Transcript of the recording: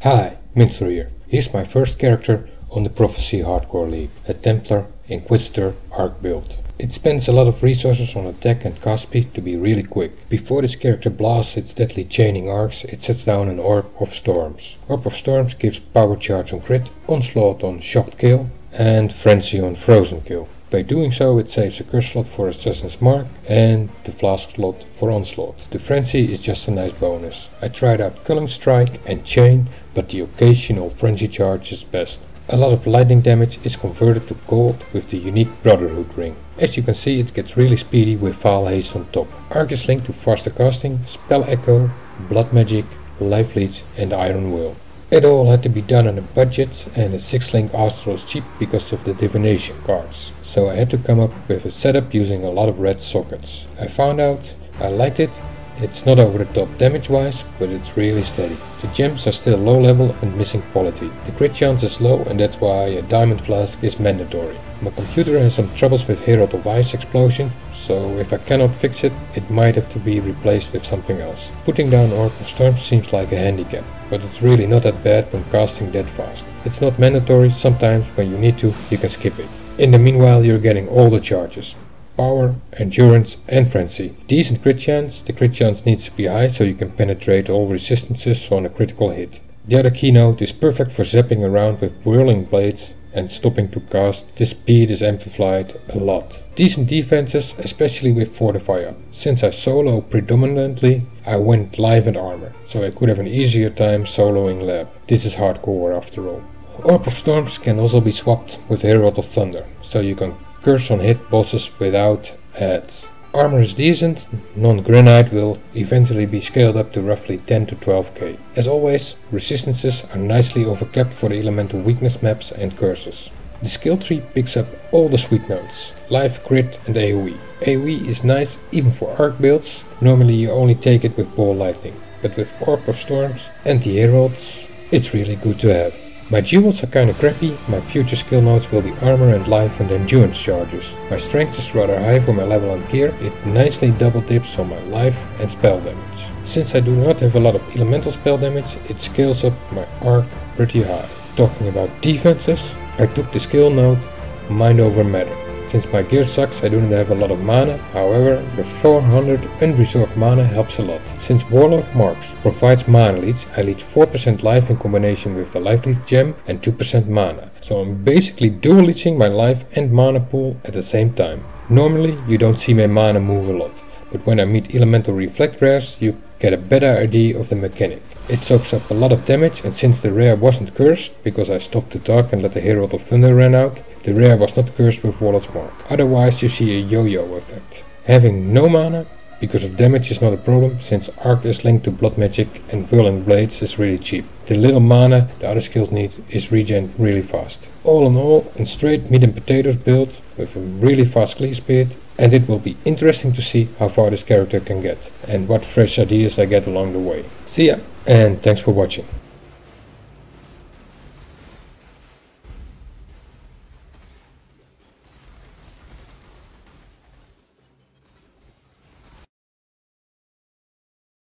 Hi, Minster here. Here's my first character on the Prophecy Hardcore League, a Templar Inquisitor Arc build. It spends a lot of resources on attack and cast speed to be really quick. Before this character blasts its deadly chaining arcs, it sets down an Orb of Storms. Orb of Storms gives power charge on crit, onslaught on shocked kill, and frenzy on frozen kill. By doing so, it saves a curse slot for Assassin's Mark and the flask slot for onslaught. The frenzy is just a nice bonus. I tried out Culling Strike and Chain, but the occasional frenzy charge is best. A lot of lightning damage is converted to cold with the unique Brotherhood ring. As you can see, it gets really speedy with Foul Haste on top. Arc is linked to faster casting, Spell Echo, Blood Magic, Life Leech and Iron Will. It all had to be done on a budget, and a 6-link Astral is cheap because of the divination cards. So I had to come up with a setup using a lot of red sockets. I found out I liked it. It's not over the top damage wise, but it's really steady. The gems are still low level and missing quality. The crit chance is low, and that's why a diamond flask is mandatory. My computer has some troubles with Herald of Ice explosion, so if I cannot fix it, it might have to be replaced with something else. Putting down Orb of Storms seems like a handicap, but it's really not that bad when casting that fast. It's not mandatory, sometimes when you need to, you can skip it. In the meanwhile, you're getting all the charges. Power, Endurance and Frenzy. Decent crit chance. The crit chance needs to be high so you can penetrate all resistances on a critical hit. The other keynote is perfect for zapping around with whirling blades and stopping to cast. The speed is amplified a lot. Decent defenses, especially with Fortify up. Since I solo predominantly, I went live and armor, so I could have an easier time soloing lab. This is hardcore after all. Orb of Storms can also be swapped with Herald of Thunder, so you can curse on hit bosses without ads. Armor is decent, non-granite will eventually be scaled up to roughly 10 to 12k. As always, resistances are nicely overcapped for the elemental weakness maps and curses. The skill tree picks up all the sweet notes, life, crit and AoE. AoE is nice even for arc builds, normally you only take it with ball lightning, but with Orb of Storms and the heralds, it's really good to have. My jewels are kinda crappy. My future skill nodes will be armor and life and endurance charges. My strength is rather high for my level and gear. It nicely double dips on my life and spell damage. Since I do not have a lot of elemental spell damage, it scales up my arc pretty high. Talking about defenses, I took the skill node Mind over Matter. Since my gear sucks, I do not have a lot of mana, however, the 400 unresolved mana helps a lot. Since Warlock Marks provides mana leech, I leech 4% life in combination with the life leech gem and 2% mana. So I'm basically dual leeching my life and mana pool at the same time. Normally you don't see my mana move a lot, but when I meet elemental reflect rares, you get a better idea of the mechanic. It soaks up a lot of damage, and since the rare wasn't cursed, because I stopped to talk and let the Herald of Thunder run out, the rare was not cursed with Warlock's Mark. Otherwise you see a yo-yo effect. Having no mana because of damage is not a problem, since Arc is linked to Blood Magic and Whirling Blades is really cheap. The little mana the other skills need is regen really fast. All in all, a straight meat and potatoes build with a really fast clear speed, and it will be interesting to see how far this character can get and what fresh ideas I get along the way. See ya, and thanks for watching.